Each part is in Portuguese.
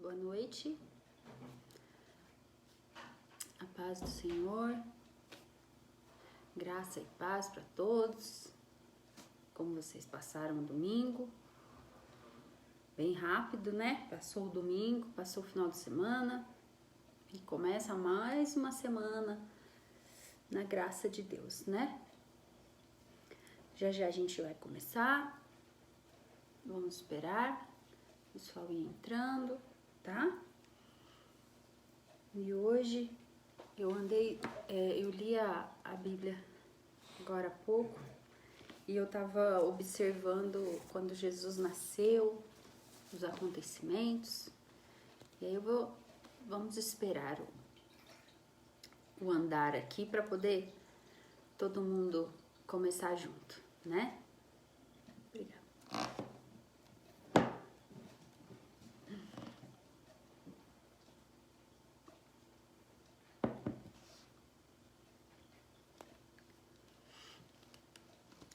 Boa noite, a paz do Senhor, graça e paz para todos. Como vocês passaram o domingo? Bem rápido, né? Passou o domingo, passou o final de semana e começa mais uma semana na graça de Deus, né? Já já a gente vai começar, vamos esperar o pessoal ir entrando, tá? E hoje eu li a Bíblia agora há pouco e eu tava observando quando Jesus nasceu, os acontecimentos, e aí vamos esperar o andar aqui para poder todo mundo começar junto, né? Obrigada.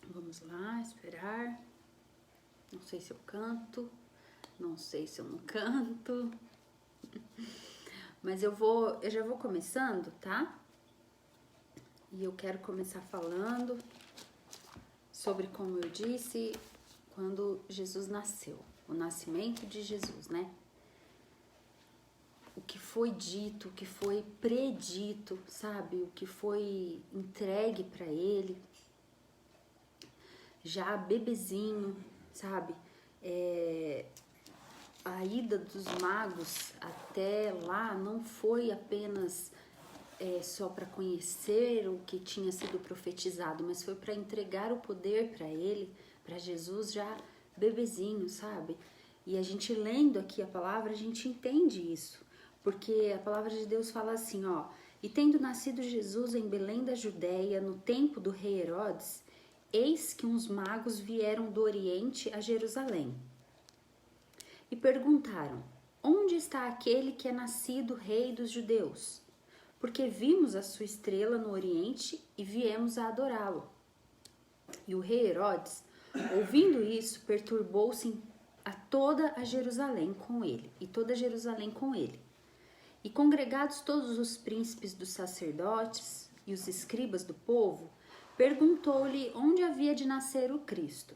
Vamos lá, esperar. Não sei se eu canto, não sei se eu não canto, mas eu já vou começando, tá? E eu quero começar falando sobre, como eu disse, quando Jesus nasceu, o nascimento de Jesus, né? O que foi dito, o que foi predito, sabe? O que foi entregue para ele, já bebezinho, sabe? A ida dos magos até lá não foi apenas só para conhecer o que tinha sido profetizado, mas foi para entregar o poder para ele, para Jesus já bebezinho, sabe? E a gente lendo aqui a palavra, a gente entende isso, porque a palavra de Deus fala assim, ó: e tendo nascido Jesus em Belém da Judéia, no tempo do rei Herodes, eis que uns magos vieram do Oriente a Jerusalém e perguntaram: onde está aquele que é nascido rei dos judeus? Porque vimos a sua estrela no Oriente e viemos a adorá-lo. E o rei Herodes, ouvindo isso, perturbou-se a toda a Jerusalém com ele, e toda Jerusalém com ele. E congregados todos os príncipes dos sacerdotes e os escribas do povo, perguntou-lhe onde havia de nascer o Cristo.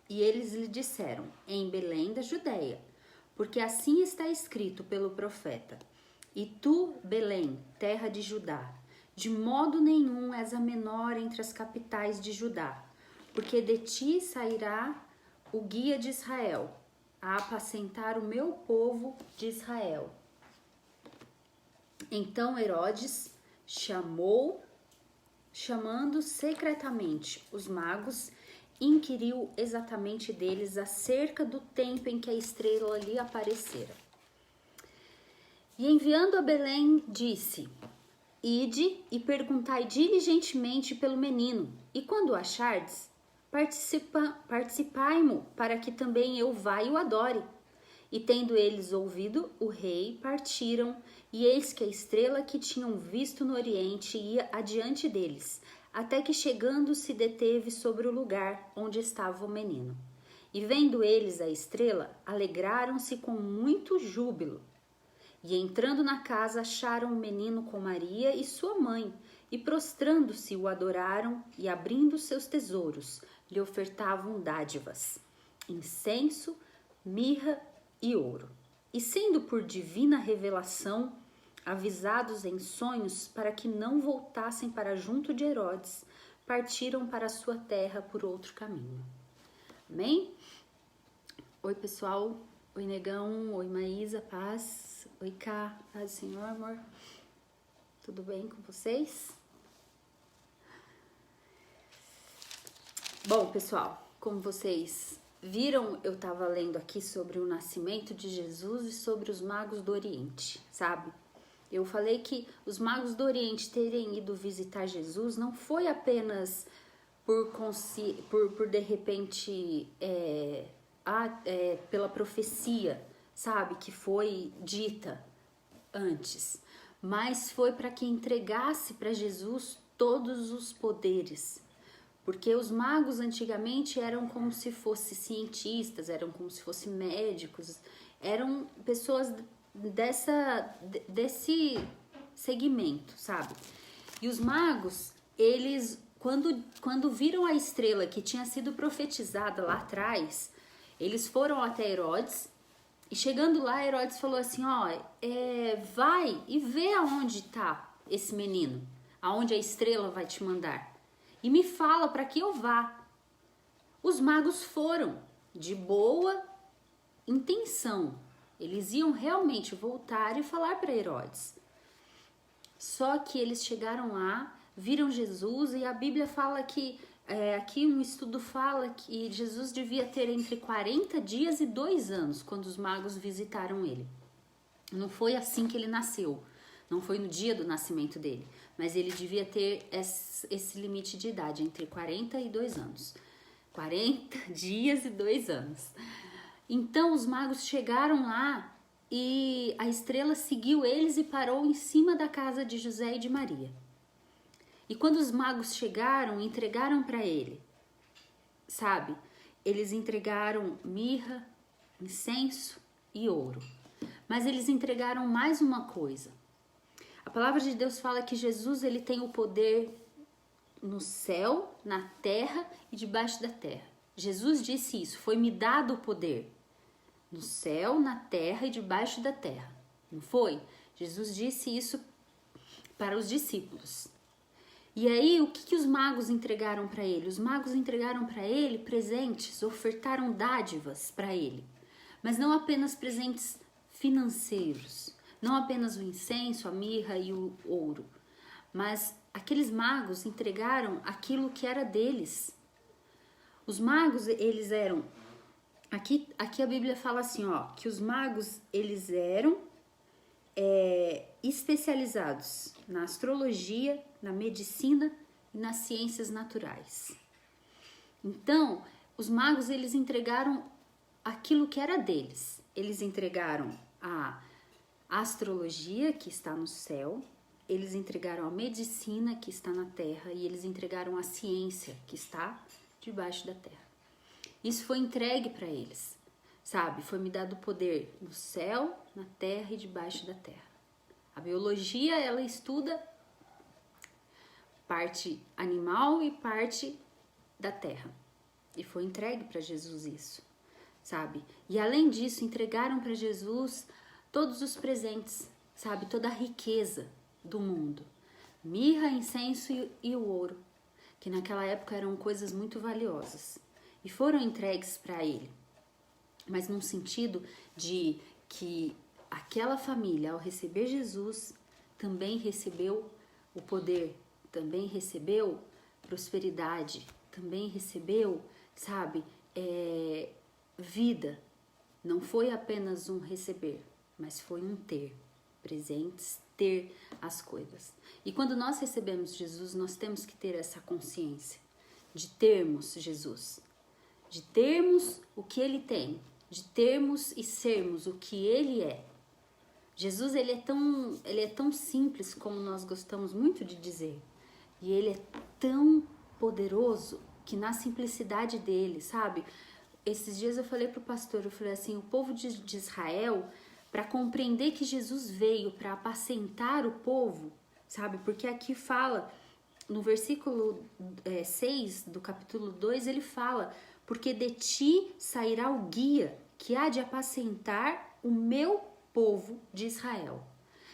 E eles lhe disseram: em Belém da Judéia, porque assim está escrito pelo profeta: e tu, Belém, terra de Judá, de modo nenhum és a menor entre as capitais de Judá, porque de ti sairá o guia de Israel, a apacentar o meu povo de Israel. Então Herodes chamando secretamente os magos, inquiriu exatamente deles acerca do tempo em que a estrela lhe aparecera. E enviando a Belém, disse: ide e perguntai diligentemente pelo menino, e quando o achardes, participai-mo, para que também eu vá e o adore. E tendo eles ouvido o rei, partiram, e eis que a estrela que tinham visto no Oriente ia adiante deles, até que chegando se deteve sobre o lugar onde estava o menino. E vendo eles a estrela, alegraram-se com muito júbilo. E entrando na casa, acharam o menino com Maria e sua mãe, e prostrando-se o adoraram, e abrindo seus tesouros, lhe ofertavam dádivas, incenso, mirra e ouro. E sendo por divina revelação avisados em sonhos para que não voltassem para junto de Herodes, partiram para a sua terra por outro caminho. Amém? Oi, pessoal. Oi, Negão. Oi, Maísa. Paz. Oi, Cá. Paz do Senhor, amor. Tudo bem com vocês? Bom, pessoal, como vocês viram, eu tava lendo aqui sobre o nascimento de Jesus e sobre os magos do Oriente, sabe? Eu falei que os magos do Oriente terem ido visitar Jesus não foi apenas por de repente, pela profecia, sabe, que foi dita antes, mas foi para que entregasse para Jesus todos os poderes. Porque os magos antigamente eram como se fossem cientistas, eram como se fossem médicos, eram pessoas desse segmento, sabe? E os magos, eles, quando viram a estrela que tinha sido profetizada lá atrás, eles foram até Herodes, e chegando lá, Herodes falou assim, ó, vai e vê aonde tá esse menino, aonde a estrela vai te mandar, e me fala para que eu vá. Os magos foram, de boa intenção, eles iam realmente voltar e falar para Herodes. Só que eles chegaram lá, viram Jesus, e a Bíblia fala que, aqui um estudo fala que Jesus devia ter entre 40 dias e 2 anos quando os magos visitaram ele. Não foi assim que ele nasceu, não foi no dia do nascimento dele, mas ele devia ter esse limite de idade, entre 40 e 2 anos. 40 dias e 2 anos. Então os magos chegaram lá e a estrela seguiu eles e parou em cima da casa de José e de Maria. E quando os magos chegaram, entregaram para ele, sabe? Eles entregaram mirra, incenso e ouro. Mas eles entregaram mais uma coisa. A palavra de Deus fala que Jesus, ele tem o poder no céu, na terra e debaixo da terra. Jesus disse isso, foi-me dado o poder no céu, na terra e debaixo da terra. Não foi? Jesus disse isso para os discípulos. E aí, o que os magos entregaram para ele? Os magos entregaram para ele presentes, ofertaram dádivas para ele. Mas não apenas presentes financeiros, não apenas o incenso, a mirra e o ouro, mas aqueles magos entregaram aquilo que era deles. Os magos, eles eram... Aqui a Bíblia fala assim, ó, que os magos, eles eram especializados na astrologia, na medicina e nas ciências naturais. Então, os magos, eles entregaram aquilo que era deles. Eles entregaram a astrologia, que está no céu, eles entregaram a medicina, que está na terra, e eles entregaram a ciência, que está debaixo da terra. Isso foi entregue para eles, sabe? Foi-me dado poder no céu, na terra e debaixo da terra. A biologia, ela estuda parte animal e parte da terra. E foi entregue para Jesus isso, sabe? E além disso, entregaram para Jesus todos os presentes, sabe? Toda a riqueza do mundo. Mirra, incenso e o ouro, que naquela época eram coisas muito valiosas. E foram entregues para ele, mas num sentido de que aquela família, ao receber Jesus, também recebeu o poder, também recebeu prosperidade, também recebeu, sabe, vida. Não foi apenas um receber, mas foi um ter presentes, ter as coisas. E quando nós recebemos Jesus, nós temos que ter essa consciência de termos Jesus, de termos o que ele tem, de termos e sermos o que ele é. Jesus, ele é tão simples, como nós gostamos muito de dizer, e ele é tão poderoso que na simplicidade dele, sabe? Esses dias eu falei pro pastor, eu falei assim, o povo de Israel, para compreender que Jesus veio para apacentar o povo, sabe? Porque aqui fala, no versículo 6 do capítulo 2, ele fala: porque de ti sairá o guia que há de apacentar o meu povo de Israel.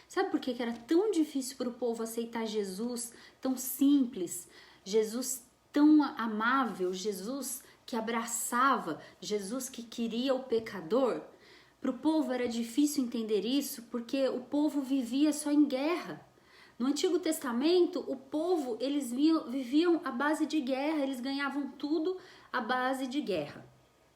Sabe por que era tão difícil para o povo aceitar Jesus, tão simples, Jesus tão amável, Jesus que abraçava, Jesus que queria o pecador? Para o povo era difícil entender isso porque o povo vivia só em guerra. No Antigo Testamento, o povo, eles viviam à base de guerra, eles ganhavam tudo à base de guerra.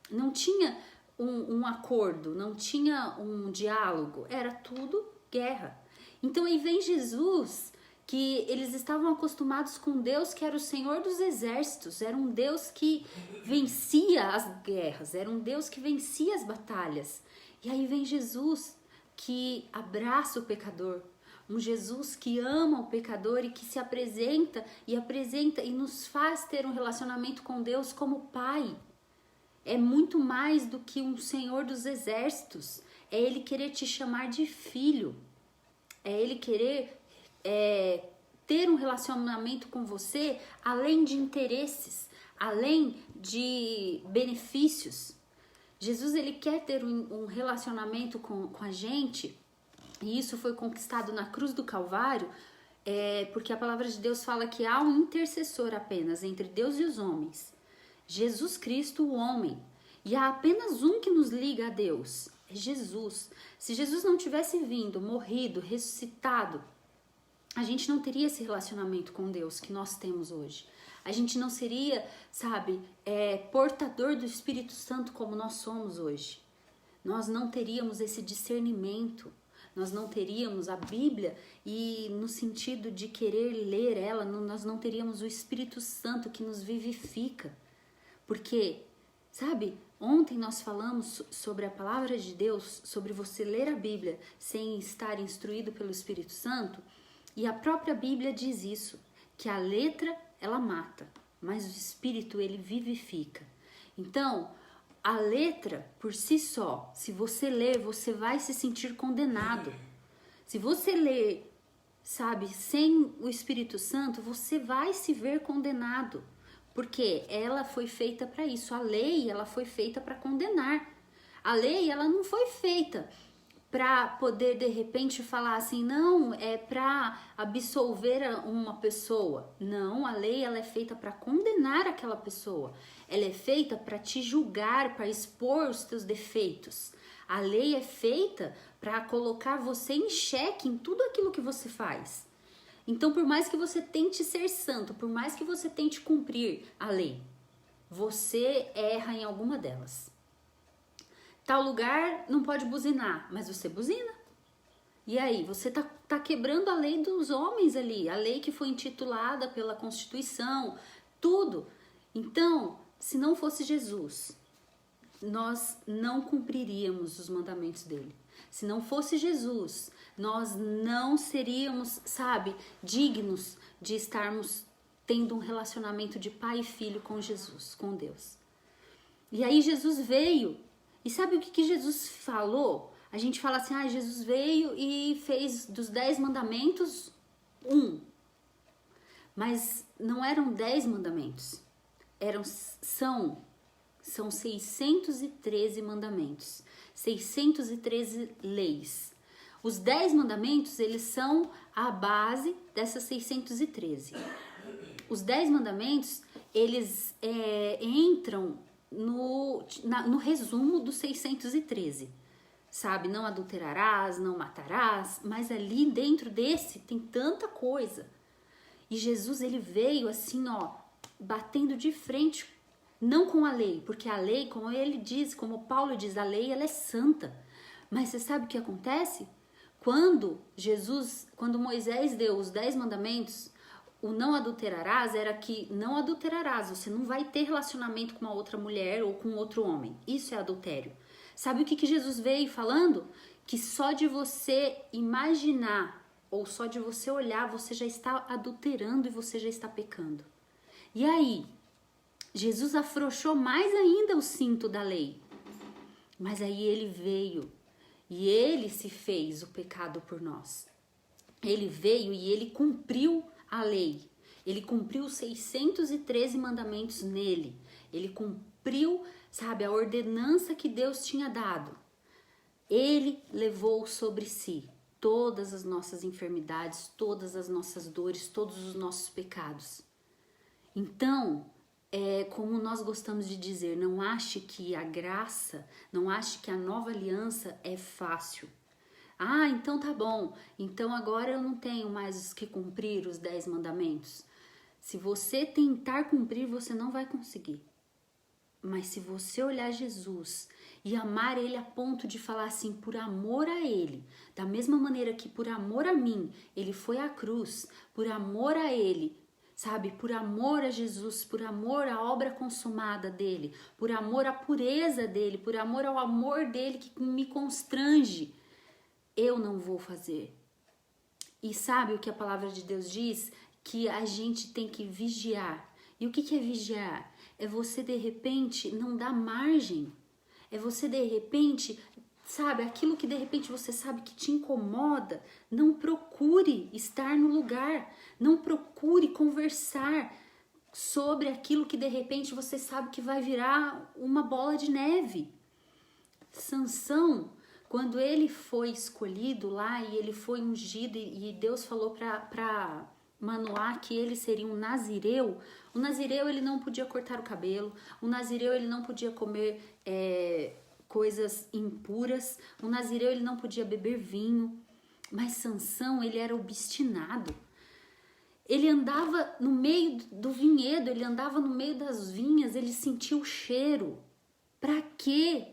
Não tinha um acordo, não tinha um diálogo, era tudo guerra. Então aí vem Jesus, que eles estavam acostumados com Deus que era o Senhor dos exércitos, era um Deus que vencia as guerras, era um Deus que vencia as batalhas. E aí vem Jesus, que abraça o pecador, um Jesus que ama o pecador e que se apresenta e nos faz ter um relacionamento com Deus como Pai. É muito mais do que um Senhor dos exércitos. é Ele querer te chamar de filho, é Ele querer ter um relacionamento com você além de interesses, além de benefícios. Jesus, ele quer ter um relacionamento com a gente, e isso foi conquistado na cruz do Calvário, porque a palavra de Deus fala que há um intercessor apenas entre Deus e os homens, Jesus Cristo, o homem, e há apenas um que nos liga a Deus, é Jesus. Se Jesus não tivesse vindo, morrido, ressuscitado, a gente não teria esse relacionamento com Deus que nós temos hoje. A gente não seria, sabe, portador do Espírito Santo como nós somos hoje. Nós não teríamos esse discernimento, nós não teríamos a Bíblia e no sentido de querer ler ela, nós não teríamos o Espírito Santo que nos vivifica. Porque, sabe, ontem nós falamos sobre a palavra de Deus, sobre você ler a Bíblia sem estar instruído pelo Espírito Santo, e a própria Bíblia diz isso, que a letra ela mata, mas o Espírito ele vivifica. Então, a letra por si só, se você ler, você vai se sentir condenado. Se você ler, sabe, sem o Espírito Santo, você vai se ver condenado. Porque ela foi feita para isso. A lei, ela foi feita para condenar. A lei, ela não foi feita para poder, de repente, falar assim, não, é para absolver uma pessoa. Não, a lei, ela é feita para condenar aquela pessoa. Ela é feita para te julgar, para expor os teus defeitos. A lei é feita para colocar você em xeque em tudo aquilo que você faz. Então, por mais que você tente ser santo, por mais que você tente cumprir a lei, você erra em alguma delas. Tal lugar não pode buzinar, mas você buzina. E aí, você tá quebrando a lei dos homens ali, a lei que foi intitulada pela Constituição, tudo. Então, se não fosse Jesus, nós não cumpriríamos os mandamentos dele. Se não fosse Jesus, nós não seríamos, sabe, dignos de estarmos tendo um relacionamento de pai e filho com Jesus, com Deus. E aí Jesus veio, e sabe o que Jesus falou? A gente fala assim, Jesus veio e fez dos 10 mandamentos 1. Mas não eram 10 mandamentos, são 613 mandamentos, 613 leis. Os 10 mandamentos, eles são a base dessas 613. Os 10 mandamentos, eles entram no resumo dos 613. Sabe, não adulterarás, não matarás, mas ali dentro desse tem tanta coisa. E Jesus, ele veio assim, batendo de frente, não com a lei, porque a lei, como ele diz, como Paulo diz, a lei, ela é santa. Mas você sabe o que acontece? Quando Moisés deu os 10 mandamentos, o não adulterarás era que não adulterarás, você não vai ter relacionamento com uma outra mulher ou com outro homem. Isso é adultério. Sabe o que Jesus veio falando? Que só de você imaginar ou só de você olhar, você já está adulterando e você já está pecando. E aí, Jesus afrouxou mais ainda o cinto da lei. Mas aí ele veio e ele se fez o pecado por nós. Ele veio e ele cumpriu a lei. Ele cumpriu os 613 mandamentos nele. Ele cumpriu, sabe, a ordenança que Deus tinha dado. Ele levou sobre si todas as nossas enfermidades, todas as nossas dores, todos os nossos pecados. Então, como nós gostamos de dizer, não ache que a graça, não ache que a nova aliança é fácil. Então tá bom, então agora eu não tenho mais que cumprir os 10 mandamentos. Se você tentar cumprir, você não vai conseguir. Mas se você olhar Jesus e amar ele a ponto de falar assim, por amor a ele, da mesma maneira que por amor a mim, ele foi à cruz, por amor a ele, sabe, por amor a Jesus, por amor à obra consumada dele, por amor à pureza dele, por amor ao amor dele que me constrange, eu não vou fazer. E sabe o que a palavra de Deus diz? Que a gente tem que vigiar. E o que é vigiar? É você de repente não dar margem. É você de repente sabe, aquilo que de repente você sabe que te incomoda, não procure estar no lugar, não procure conversar sobre aquilo que de repente você sabe que vai virar uma bola de neve. Sansão, quando ele foi escolhido lá e ele foi ungido e Deus falou para Manoá que ele seria um nazireu, o nazireu ele não podia cortar o cabelo, o nazireu ele não podia comer coisas impuras, o nazireu ele não podia beber vinho, mas Sansão ele era obstinado. Ele andava no meio do vinhedo, ele andava no meio das vinhas, ele sentia o cheiro. Pra quê?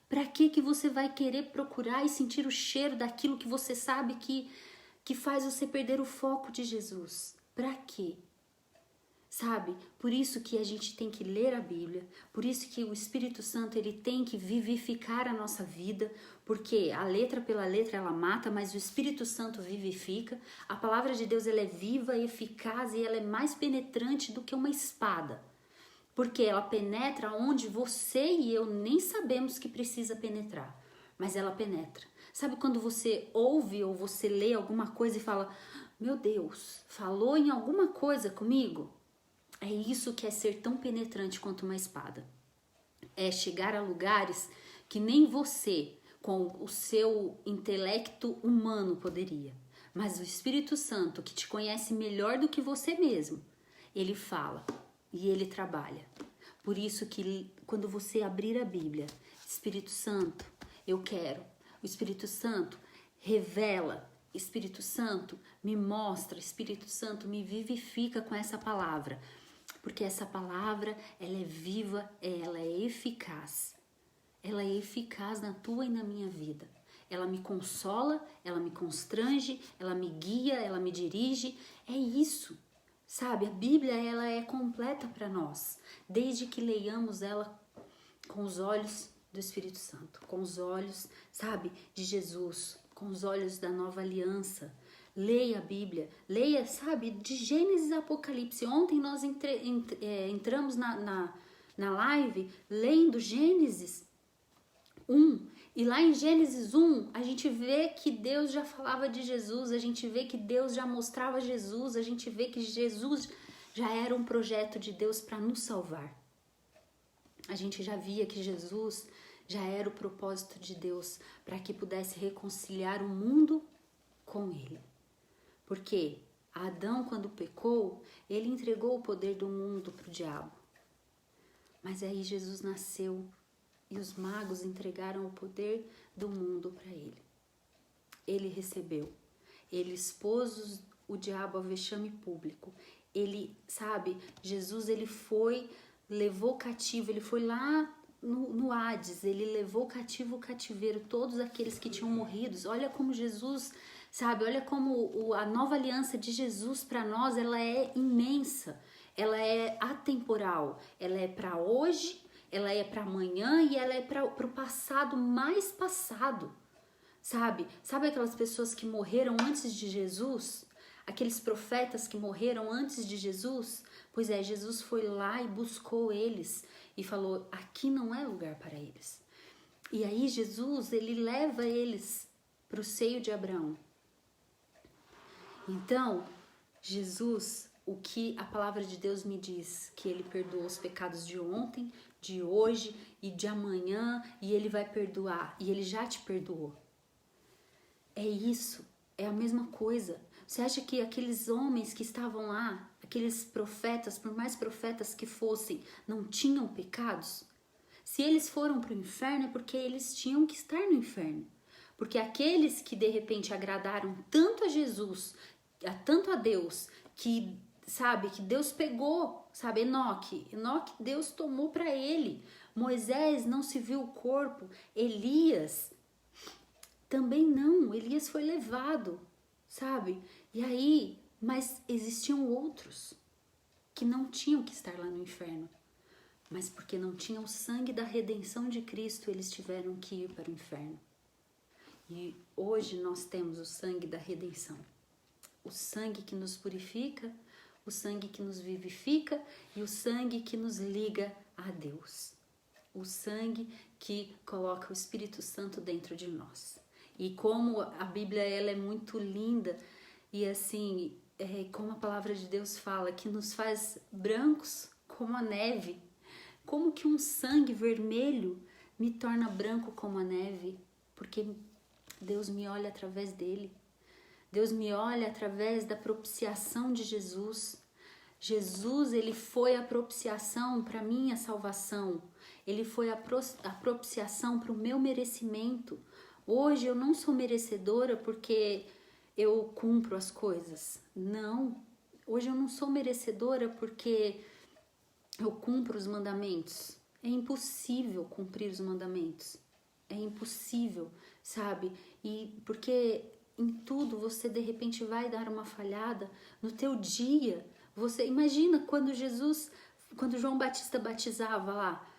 Pra que você vai querer procurar e sentir o cheiro daquilo que você sabe que faz você perder o foco de Jesus? Pra quê? Sabe? Por isso que a gente tem que ler a Bíblia, por isso que o Espírito Santo ele tem que vivificar a nossa vida, porque a letra pela letra ela mata, mas o Espírito Santo vivifica. A palavra de Deus ela é viva, eficaz e ela é mais penetrante do que uma espada, porque ela penetra onde você e eu nem sabemos que precisa penetrar, mas ela penetra. Sabe quando você ouve ou você lê alguma coisa e fala, meu Deus, falou em alguma coisa comigo? É isso que é ser tão penetrante quanto uma espada. É chegar a lugares que nem você, com o seu intelecto humano, poderia. Mas o Espírito Santo, que te conhece melhor do que você mesmo, ele fala e ele trabalha. Por isso que quando você abrir a Bíblia, Espírito Santo, eu quero. O Espírito Santo revela. Espírito Santo me mostra. Espírito Santo me vivifica com essa palavra. Porque essa palavra, ela é viva, ela é eficaz. Ela é eficaz na tua e na minha vida. Ela me consola, ela me constrange, ela me guia, ela me dirige. É isso, sabe? A Bíblia, ela é completa para nós, desde que leiamos ela com os olhos do Espírito Santo, com os olhos, sabe, de Jesus, com os olhos da nova aliança. Leia a Bíblia, leia, sabe, de Gênesis a Apocalipse. Ontem nós entramos na live lendo Gênesis 1. E lá em Gênesis 1, a gente vê que Deus já falava de Jesus, a gente vê que Deus já mostrava Jesus, a gente vê que Jesus já era um projeto de Deus para nos salvar. A gente já via que Jesus já era o propósito de Deus para que pudesse reconciliar o mundo com Ele. Porque Adão, quando pecou, ele entregou o poder do mundo para o diabo. Mas aí Jesus nasceu e os magos entregaram o poder do mundo para ele. Ele recebeu. Ele expôs o diabo a vexame público. Ele, sabe, Jesus ele foi, levou cativo, ele foi lá no Hades, ele levou cativo o cativeiro, todos aqueles que tinham morrido. Olha como Jesus, sabe, olha como a nova aliança de Jesus para nós, ela é imensa, ela é atemporal, ela é para hoje, ela é para amanhã e ela é para o passado mais passado, sabe? Sabe aquelas pessoas que morreram antes de Jesus? Aqueles profetas que morreram antes de Jesus? Pois é, Jesus foi lá e buscou eles e falou, aqui não é lugar para eles. E aí Jesus, ele leva eles para o seio de Abraão. Então, Jesus, o que a palavra de Deus me diz, que ele perdoou os pecados de ontem, de hoje e de amanhã, e ele vai perdoar, e ele já te perdoou. É isso, é a mesma coisa. Você acha que aqueles homens que estavam lá, aqueles profetas, por mais profetas que fossem, não tinham pecados? Se eles foram para o inferno é porque eles tinham que estar no inferno. Porque aqueles que de repente agradaram tanto a Jesus, tanto a Deus, que sabe, que Deus pegou, sabe, Enoque Deus tomou para ele. Moisés não se viu o corpo, Elias também não, Elias foi levado, sabe? E aí, mas existiam outros que não tinham que estar lá no inferno, mas porque não tinham o sangue da redenção de Cristo, eles tiveram que ir para o inferno. E hoje nós temos o sangue da redenção, o sangue que nos purifica, o sangue que nos vivifica e o sangue que nos liga a Deus. o sangue que coloca o Espírito Santo dentro de nós. E como a Bíblia ela é muito linda e assim, como a palavra de Deus fala, que nos faz brancos como a neve. Como que um sangue vermelho me torna branco como a neve? Porque Deus me olha através dele. Deus me olha através da propiciação de Jesus. Jesus, ele foi a propiciação para minha salvação. Ele foi a propiciação para o meu merecimento. Hoje eu não sou merecedora porque eu cumpro as coisas. Não. Hoje eu não sou merecedora porque eu cumpro os mandamentos. É impossível cumprir os mandamentos. É impossível, sabe? E porque em tudo você de repente vai dar uma falhada no teu dia. Você imagina quando João Batista batizava lá,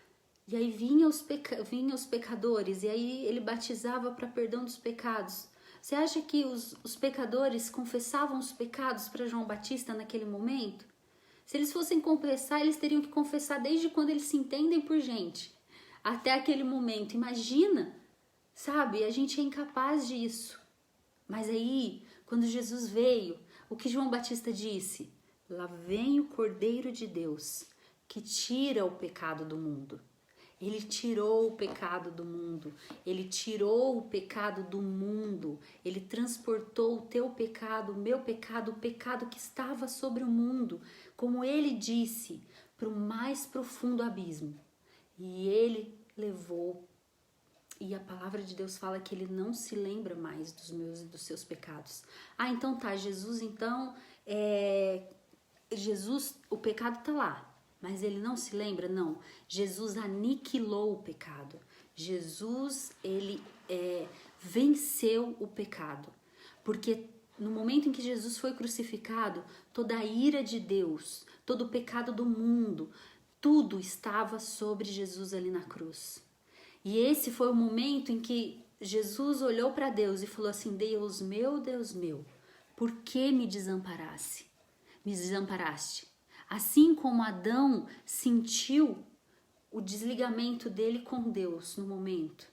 e aí vinha os pecadores, e aí ele batizava para perdão dos pecados. Você acha que os pecadores confessavam os pecados para João Batista naquele momento? Se eles fossem confessar, eles teriam que confessar desde quando eles se entendem por gente, até aquele momento. Imagina, sabe? A gente é incapaz disso. Mas aí, quando Jesus veio, o que João Batista disse? Lá vem o Cordeiro de Deus, que tira o pecado do mundo. Ele tirou o pecado do mundo. Ele tirou o pecado do mundo. Ele transportou o teu pecado, o meu pecado, o pecado que estava sobre o mundo, como ele disse, para o mais profundo abismo. E ele levou. E a palavra de Deus fala que ele não se lembra mais dos meus e dos seus pecados. Ah, então tá, Jesus, Jesus, o pecado tá lá, mas ele não se lembra? Não. Jesus aniquilou o pecado. Jesus, ele venceu o pecado. Porque no momento em que Jesus foi crucificado, toda a ira de Deus, todo o pecado do mundo, tudo estava sobre Jesus ali na cruz. E esse foi o momento em que Jesus olhou para Deus e falou assim: Deus meu, por que me desamparaste? Assim como Adão sentiu o desligamento dele com Deus no momento,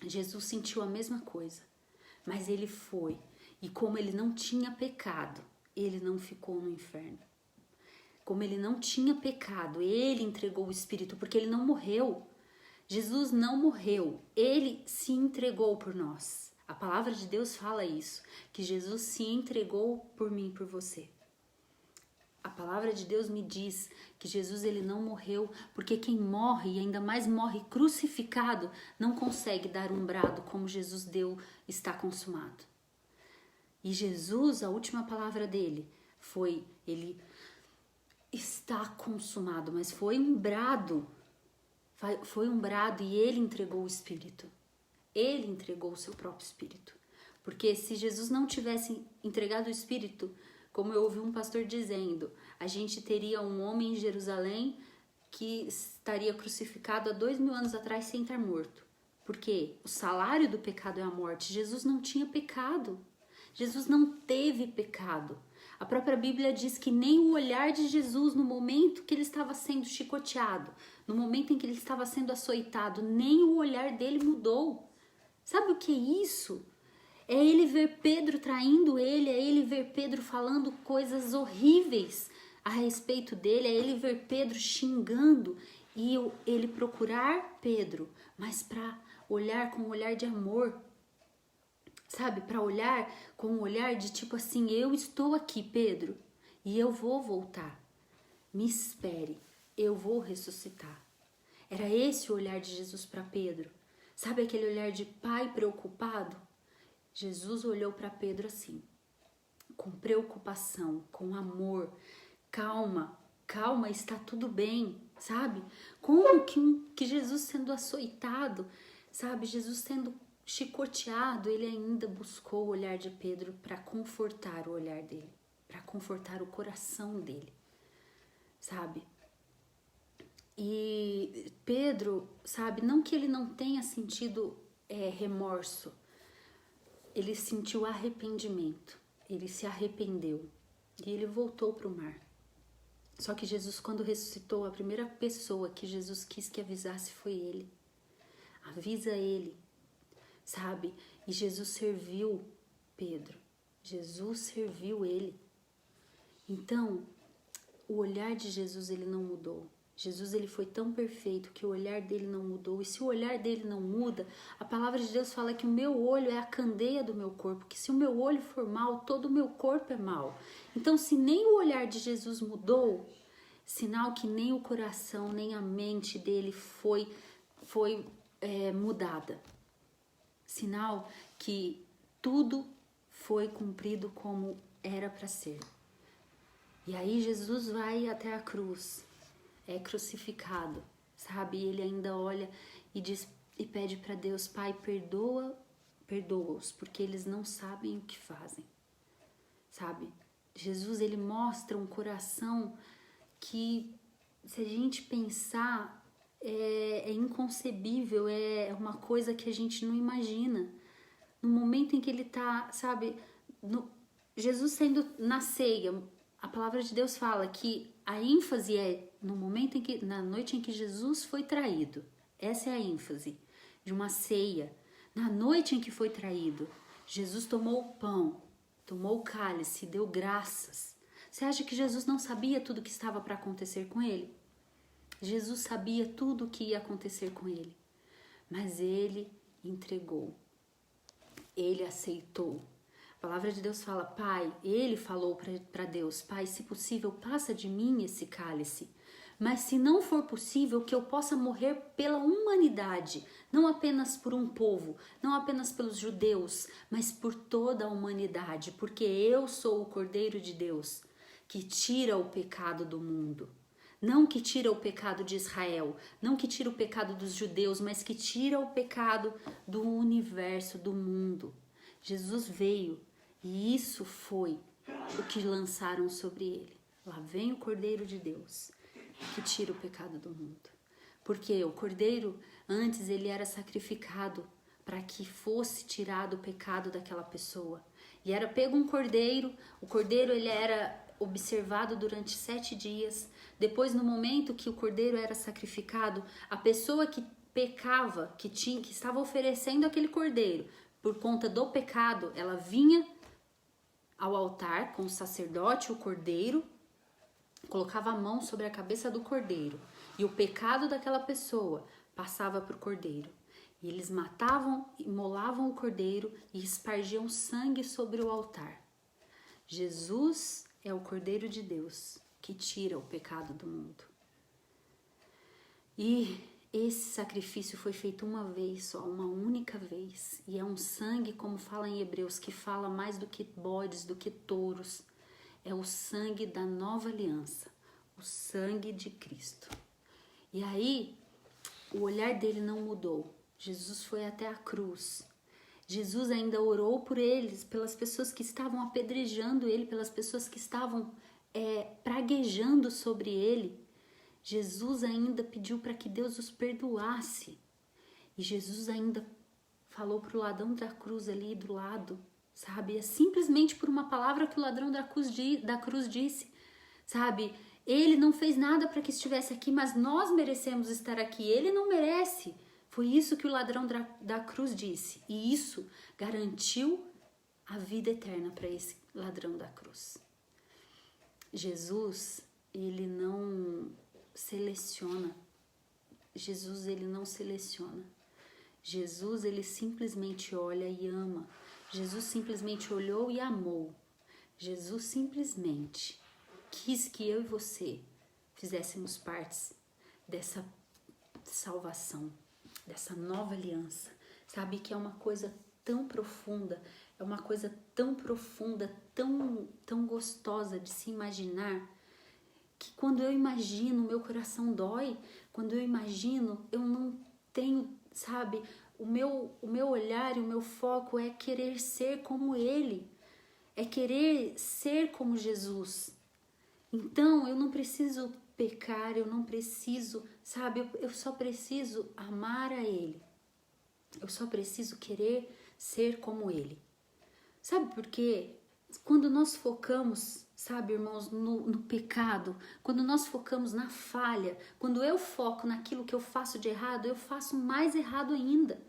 Jesus sentiu a mesma coisa, mas ele foi. E como ele não tinha pecado, ele não ficou no inferno. Como ele não tinha pecado, ele entregou o Espírito, porque ele não morreu. Jesus não morreu, ele se entregou por nós. A palavra de Deus fala isso, que Jesus se entregou por mim e por você. A palavra de Deus me diz que Jesus ele não morreu, porque quem morre, e ainda mais morre crucificado, não consegue dar um brado como Jesus deu, está consumado. E Jesus, a última palavra dele foi, ele está consumado, mas foi um brado. Foi um brado e ele entregou o Espírito. Ele entregou o seu próprio Espírito. Porque se Jesus não tivesse entregado o Espírito, como eu ouvi um pastor dizendo, a gente teria um homem em Jerusalém que estaria crucificado há 2000 anos atrás sem estar morto. Porque o salário do pecado é a morte. Jesus não tinha pecado. Jesus não teve pecado. A própria Bíblia diz que nem o olhar de Jesus no momento que ele estava sendo chicoteado, no momento em que ele estava sendo açoitado, nem o olhar dele mudou. Sabe o que é isso? É ele ver Pedro traindo ele, é ele ver Pedro falando coisas horríveis a respeito dele, é ele ver Pedro xingando e ele procurar Pedro, mas para olhar com um olhar de amor. Sabe, para olhar com um olhar de tipo assim, eu estou aqui, Pedro, e eu vou voltar. Me espere, eu vou ressuscitar. Era esse o olhar de Jesus para Pedro. Sabe aquele olhar de pai preocupado? Jesus olhou para Pedro assim, com preocupação, com amor. Calma, calma, está tudo bem, sabe? Como que Jesus sendo açoitado, sabe? Jesus sendo chicoteado, ele ainda buscou o olhar de Pedro para confortar o olhar dele, para confortar o coração dele, sabe? E Pedro, sabe, não que ele não tenha sentido remorso, ele sentiu arrependimento, ele se arrependeu e ele voltou para o mar. Só que Jesus, quando ressuscitou, a primeira pessoa que Jesus quis que avisasse foi ele. Avisa ele, sabe? E Jesus serviu Pedro. Jesus serviu ele. Então, o olhar de Jesus, ele não mudou. Jesus, ele foi tão perfeito que o olhar dele não mudou. E se o olhar dele não muda, a palavra de Deus fala que o meu olho é a candeia do meu corpo, que se o meu olho for mau, todo o meu corpo é mau. Então, se nem o olhar de Jesus mudou, sinal que nem o coração, nem a mente dele foi mudada. Sinal que tudo foi cumprido como era para ser. E aí Jesus vai até a cruz, é crucificado, sabe? E ele ainda olha e diz e pede para Deus: Pai, perdoa-os, porque eles não sabem o que fazem, sabe? Jesus, ele mostra um coração que, se a gente pensar, é inconcebível, é uma coisa que a gente não imagina. No momento em que ele tá, sabe, Jesus sendo na ceia, a palavra de Deus fala que a ênfase é no momento em que, na noite em que Jesus foi traído. Essa é a ênfase de uma ceia. Na noite em que foi traído, Jesus tomou o pão, tomou o cálice, deu graças. Você acha que Jesus não sabia tudo o que estava para acontecer com ele? Jesus sabia tudo o que ia acontecer com ele, mas ele entregou, ele aceitou. A palavra de Deus fala: Pai, ele falou para Deus: Pai, se possível, passa de mim esse cálice, mas se não for possível, que eu possa morrer pela humanidade, não apenas por um povo, não apenas pelos judeus, mas por toda a humanidade, porque eu sou o Cordeiro de Deus, que tira o pecado do mundo. Não que tira o pecado de Israel, não que tira o pecado dos judeus, mas que tira o pecado do universo, do mundo. Jesus veio e isso foi o que lançaram sobre ele. Lá vem o Cordeiro de Deus, que tira o pecado do mundo. Porque o Cordeiro, antes, ele era sacrificado para que fosse tirado o pecado daquela pessoa. E era pego um cordeiro, o cordeiro ele era observado durante 7 dias. Depois, no momento que o cordeiro era sacrificado, a pessoa que pecava, que estava oferecendo aquele cordeiro por conta do pecado, ela vinha ao altar com o sacerdote, o cordeiro, colocava a mão sobre a cabeça do cordeiro e o pecado daquela pessoa passava para o cordeiro. E eles matavam, imolavam o cordeiro e espargiam sangue sobre o altar. Jesus é o Cordeiro de Deus que tira o pecado do mundo. E esse sacrifício foi feito uma vez só, uma única vez. E é um sangue, como fala em Hebreus, que fala mais do que bodes, do que touros. É o sangue da nova aliança, o sangue de Cristo. E aí, o olhar dele não mudou. Jesus foi até a cruz. Jesus ainda orou por eles, pelas pessoas que estavam apedrejando ele, pelas pessoas que estavam praguejando sobre ele. Jesus ainda pediu para que Deus os perdoasse. E Jesus ainda falou para o ladrão da cruz ali do lado, sabe? É simplesmente por uma palavra que o ladrão da cruz disse, sabe? Ele não fez nada para que estivesse aqui, mas nós merecemos estar aqui. Ele não merece. Foi isso que o ladrão da cruz disse. E isso garantiu a vida eterna para esse ladrão da cruz. Jesus, ele não seleciona. Jesus, ele não seleciona. Jesus, ele simplesmente olha e ama. Jesus simplesmente olhou e amou. Jesus simplesmente quis que eu e você fizéssemos parte dessa salvação, dessa nova aliança. Sabe que é uma coisa tão profunda, é uma coisa tão profunda, tão gostosa de se imaginar, que quando eu imagino, meu coração dói. Quando eu imagino, eu não tenho, sabe, o meu olhar e o meu foco é querer ser como ele, é querer ser como Jesus. Então, eu não preciso pecar, eu não preciso, sabe, eu só preciso amar a ele. Eu só preciso querer ser como ele. Sabe por quê? Quando nós focamos, sabe, irmãos, no pecado, quando nós focamos na falha, quando eu foco naquilo que eu faço de errado, eu faço mais errado ainda.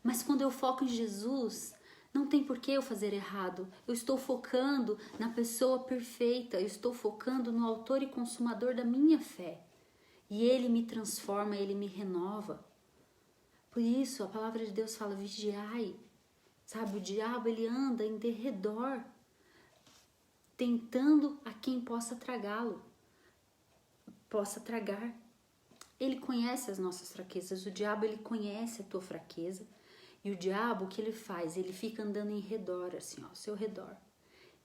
Mas quando eu foco em Jesus, não tem por que eu fazer errado. Eu estou focando na pessoa perfeita, eu estou focando no autor e consumador da minha fé. E Ele me transforma, Ele me renova. Por isso, a palavra de Deus fala, vigiai. Sabe, o diabo, ele anda em derredor, tentando a quem possa tragá-lo, possa tragar. Ele conhece as nossas fraquezas, o diabo, ele conhece a tua fraqueza. E o diabo, o que ele faz? Ele fica andando em redor, assim, ó, ao seu redor.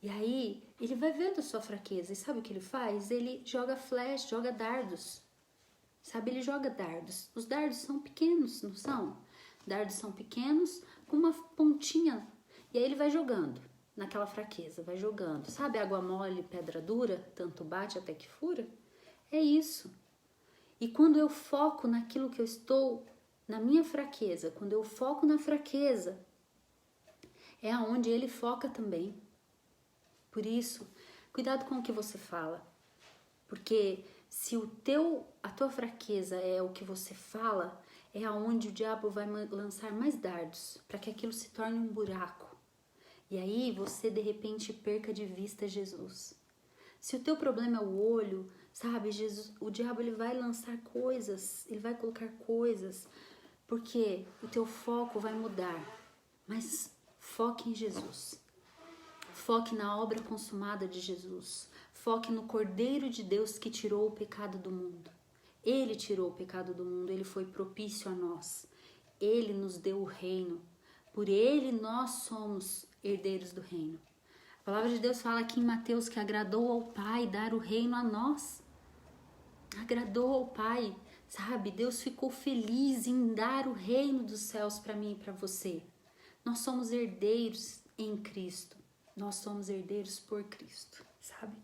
E aí, ele vai vendo a sua fraqueza. E sabe o que ele faz? Ele joga flash, joga dardos. Sabe, ele joga dardos. Os dardos são pequenos, não são? Dardos são pequenos, com uma pontinha. E aí ele vai jogando naquela fraqueza, vai jogando. Sabe, água mole, pedra dura, tanto bate até que fura? É isso. E quando eu foco naquilo que eu estou, na minha fraqueza, quando eu foco na fraqueza, é aonde ele foca também. Por isso, cuidado com o que você fala. Porque se a tua fraqueza é o que você fala, é aonde o diabo vai lançar mais dardos, para que aquilo se torne um buraco. E aí você de repente perca de vista Jesus. Se o teu problema é o olho, sabe, o diabo ele vai lançar coisas, ele vai colocar coisas, porque o teu foco vai mudar. Mas foque em Jesus. Foque na obra consumada de Jesus. Foque no Cordeiro de Deus que tirou o pecado do mundo. Ele tirou o pecado do mundo, ele foi propício a nós. Ele nos deu o reino. Por ele nós somos herdeiros do reino. A palavra de Deus fala aqui em Mateus que agradou ao Pai dar o reino a nós. Agradou ao Pai, sabe? Deus ficou feliz em dar o reino dos céus para mim e para você. Nós somos herdeiros em Cristo. Nós somos herdeiros por Cristo, sabe?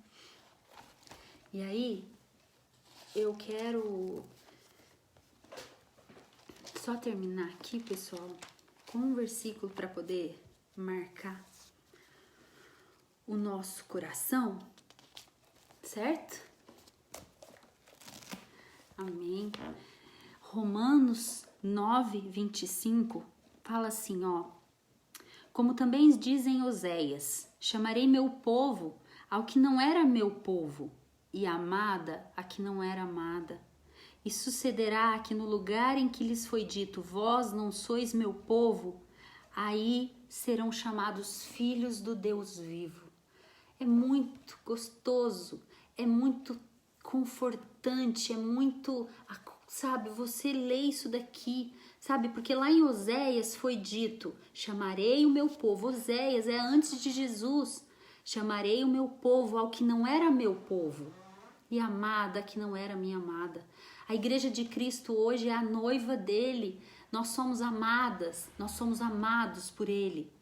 E aí, eu quero só terminar aqui, pessoal, com um versículo para poder marcar o nosso coração, certo? Amém. Romanos 9, 25 fala assim, ó. Como também dizem Oséias, chamarei meu povo ao que não era meu povo, e amada a que não era amada. E sucederá que no lugar em que lhes foi dito, vós não sois meu povo, aí serão chamados filhos do Deus vivo. É muito gostoso, é muito confortante, é muito, sabe, você lê isso daqui, sabe, porque lá em Oséias foi dito, chamarei o meu povo, Oséias é antes de Jesus, chamarei o meu povo ao que não era meu povo, e amada que não era minha amada. A igreja de Cristo hoje é a noiva dele, nós somos amadas, nós somos amados por ele.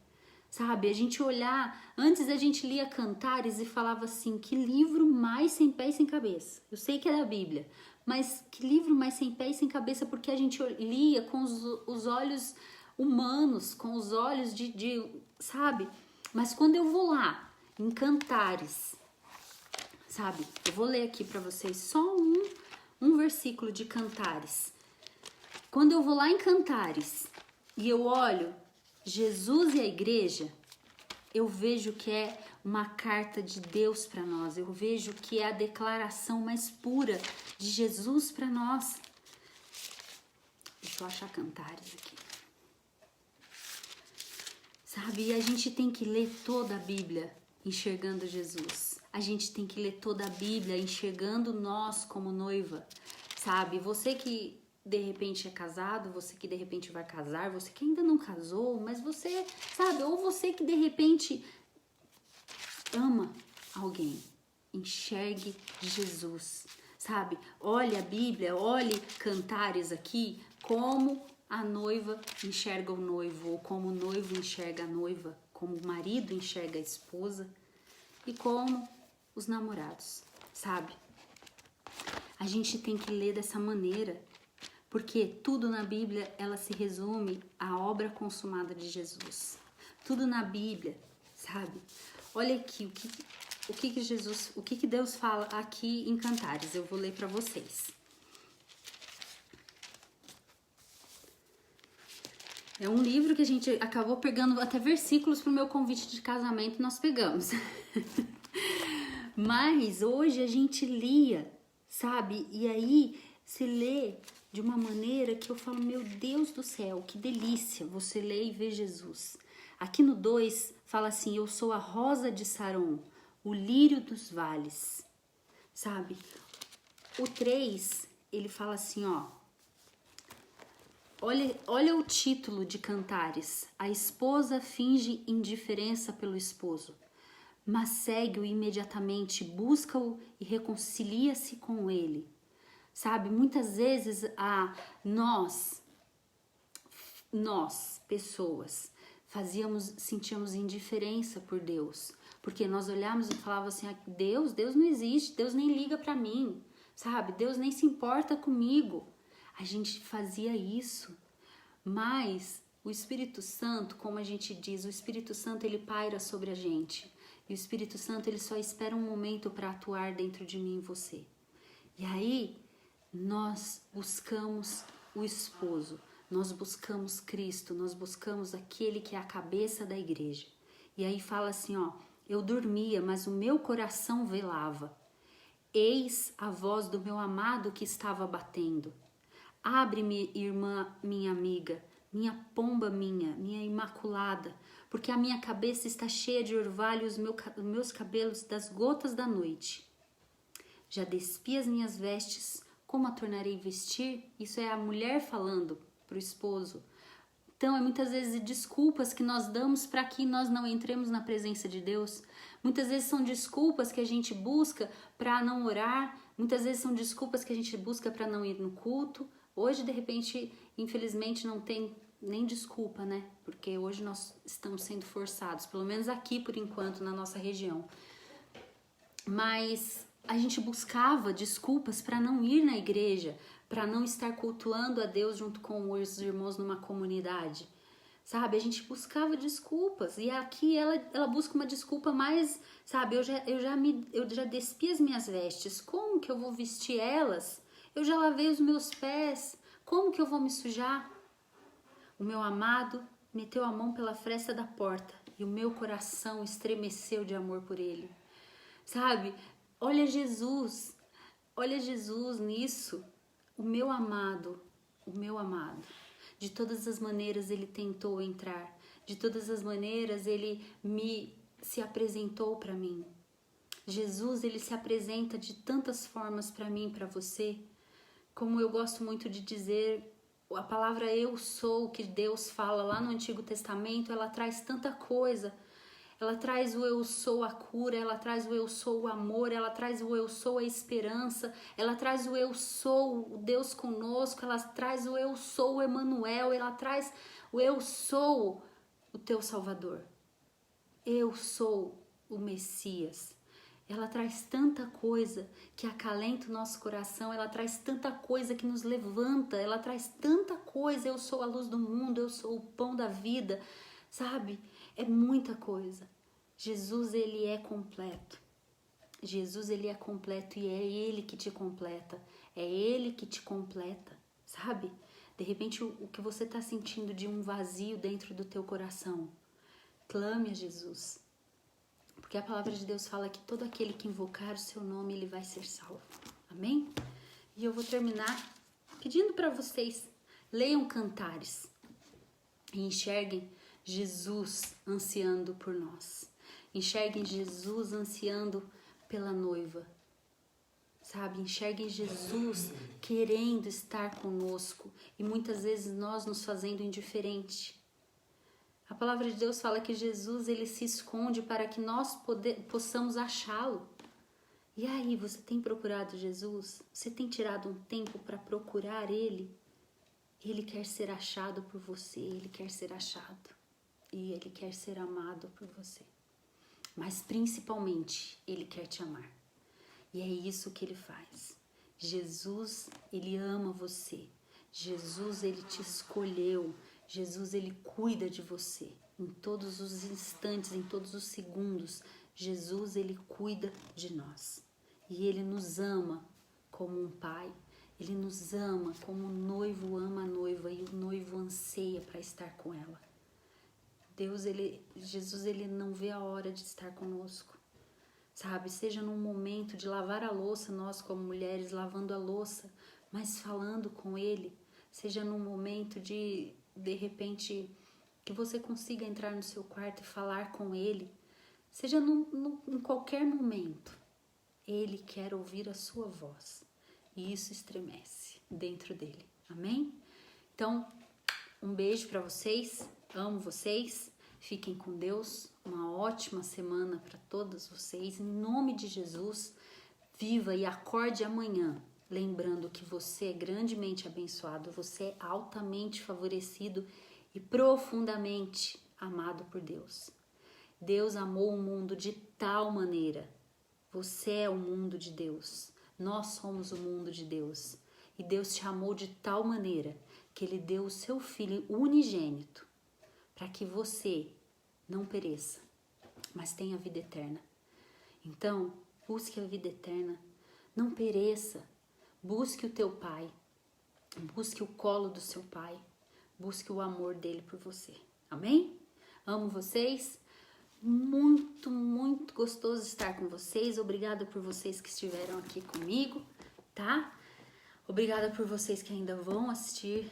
Sabe, a gente olhar, antes a gente lia Cantares e falava assim, que livro mais sem pé e sem cabeça. Eu sei que é da Bíblia, mas que livro mais sem pé e sem cabeça, porque a gente lia com os olhos humanos, com os olhos sabe? Mas quando eu vou lá, em Cantares, sabe, eu vou ler aqui para vocês só um versículo de Cantares. Quando eu vou lá em Cantares e eu olho Jesus e a igreja, eu vejo que é uma carta de Deus para nós. Eu vejo que é a declaração mais pura de Jesus para nós. Deixa eu achar Cantares aqui. Sabe, e a gente tem que ler toda a Bíblia enxergando Jesus. A gente tem que ler toda a Bíblia enxergando nós como noiva. Sabe, você que de repente é casado, você que de repente vai casar, você que ainda não casou, mas você, sabe, ou você que de repente ama alguém, enxergue Jesus, sabe? Olhe a Bíblia, olhe Cantares aqui, como a noiva enxerga o noivo, ou como o noivo enxerga a noiva, como o marido enxerga a esposa e como os namorados, sabe? A gente tem que ler dessa maneira, porque tudo na Bíblia, ela se resume à obra consumada de Jesus. Tudo na Bíblia, sabe? Olha aqui o que Deus fala aqui em Cantares. Eu vou ler para vocês. É um livro que a gente acabou pegando até versículos pro meu convite de casamento, nós pegamos. Mas hoje a gente lia, sabe? E aí se lê de uma maneira que eu falo, meu Deus do céu, que delícia você ler e ver Jesus. Aqui no 2 fala assim, eu sou a rosa de Saron, o lírio dos vales, sabe? O 3, ele fala assim, ó, olha o título de Cantares, a esposa finge indiferença pelo esposo, mas segue-o imediatamente, busca-o e reconcilia-se com ele. Sabe, muitas vezes nós, pessoas, sentíamos indiferença por Deus, porque nós olhamos e falávamos assim, Deus não existe, Deus nem liga para mim, sabe, Deus nem se importa comigo. A gente fazia isso, mas o Espírito Santo, como a gente diz, o Espírito Santo ele paira sobre a gente, e o Espírito Santo ele só espera um momento para atuar dentro de mim e você. E aí nós buscamos o esposo, nós buscamos Cristo, nós buscamos aquele que é a cabeça da igreja. E aí fala assim, ó, eu dormia, mas o meu coração velava. Eis a voz do meu amado que estava batendo. Abre-me, irmã, minha amiga, minha pomba minha imaculada, porque a minha cabeça está cheia de orvalho e os meus cabelos das gotas da noite. Já despi as minhas vestes, como a tornarei vestir? Isso é a mulher falando para o esposo. Então, é muitas vezes desculpas que nós damos para que nós não entremos na presença de Deus. Muitas vezes são desculpas que a gente busca para não orar. Muitas vezes são desculpas que a gente busca para não ir no culto. Hoje, de repente, infelizmente, não tem nem desculpa, né? Porque hoje nós estamos sendo forçados, pelo menos aqui por enquanto, na nossa região. Mas a gente buscava desculpas para não ir na igreja, para não estar cultuando a Deus junto com os irmãos numa comunidade, sabe? A gente buscava desculpas e aqui ela busca uma desculpa mais, sabe? Eu já despi as minhas vestes, como que eu vou vestir elas? Eu já lavei os meus pés, como que eu vou me sujar? O meu amado meteu a mão pela fresta da porta e o meu coração estremeceu de amor por ele, sabe? Olha Jesus nisso, o meu amado, de todas as maneiras ele tentou entrar, de todas as maneiras ele se apresentou para mim. Jesus, ele se apresenta de tantas formas para mim, para você, como eu gosto muito de dizer, a palavra eu sou, que Deus fala lá no Antigo Testamento, ela traz tanta coisa. Ela traz o eu sou a cura, ela traz o eu sou o amor, ela traz o eu sou a esperança, ela traz o eu sou o Deus conosco, ela traz o eu sou o Emanuel, ela traz o eu sou o teu Salvador. Eu sou o Messias. Ela traz tanta coisa que acalenta o nosso coração, ela traz tanta coisa que nos levanta, ela traz tanta coisa, eu sou a luz do mundo, eu sou o pão da vida, sabe? É muita coisa. Jesus, ele é completo. Jesus, ele é completo e é ele que te completa. É ele que te completa, sabe? De repente, o que você está sentindo de um vazio dentro do teu coração, clame a Jesus. Porque a palavra de Deus fala que todo aquele que invocar o seu nome, ele vai ser salvo. Amém? E eu vou terminar pedindo para vocês, leiam Cantares e enxerguem Jesus ansiando por nós. Enxerguem Jesus ansiando pela noiva. Sabe? Enxerguem Jesus querendo estar conosco e muitas vezes nós nos fazendo indiferente. A palavra de Deus fala que Jesus, ele se esconde para que nós possamos achá-lo. E aí, você tem procurado Jesus? Você tem tirado um tempo para procurar ele? Ele quer ser achado por você, ele quer ser achado. E ele quer ser amado por você. Mas principalmente, ele quer te amar. E é isso que ele faz. Jesus, ele ama você. Jesus, ele te escolheu. Jesus, ele cuida de você. Em todos os instantes, em todos os segundos, Jesus, ele cuida de nós. E ele nos ama como um pai. Ele nos ama como o noivo ama a noiva e o noivo anseia para estar com ela. Jesus, ele não vê a hora de estar conosco. Sabe, seja num momento de lavar a louça, nós como mulheres lavando a louça, mas falando com ele. Seja num momento de repente, que você consiga entrar no seu quarto e falar com ele. Seja em qualquer momento, ele quer ouvir a sua voz. E isso estremece dentro dele. Amém? Então, um beijo para vocês. Amo vocês. Fiquem com Deus. Uma ótima semana para todos vocês. Em nome de Jesus, viva e acorde amanhã. Lembrando que você é grandemente abençoado. Você é altamente favorecido e profundamente amado por Deus. Deus amou o mundo de tal maneira. Você é o mundo de Deus. Nós somos o mundo de Deus. E Deus te amou de tal maneira que Ele deu o seu Filho unigênito para que você não pereça, mas tenha vida eterna. Então, busque a vida eterna. Não pereça. Busque o teu Pai. Busque o colo do seu Pai. Busque o amor dele por você. Amém? Amo vocês. Muito, muito gostoso estar com vocês. Obrigada por vocês que estiveram aqui comigo, tá? Obrigada por vocês que ainda vão assistir.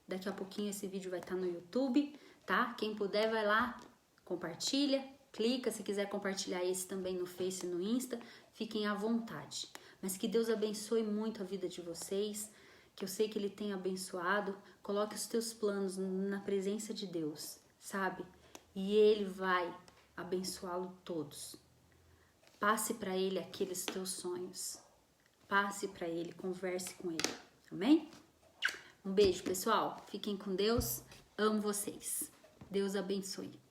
Daqui a pouquinho esse vídeo vai estar no YouTube, tá? Quem puder vai lá, compartilha, clica. Se quiser compartilhar esse também no Face e no Insta, fiquem à vontade. Mas que Deus abençoe muito a vida de vocês, que eu sei que Ele tem abençoado. Coloque os teus planos na presença de Deus, sabe? E Ele vai abençoá-lo todos. Passe para Ele aqueles teus sonhos. Passe para Ele, converse com Ele. Amém? Um beijo, pessoal. Fiquem com Deus. Amo vocês. Deus abençoe.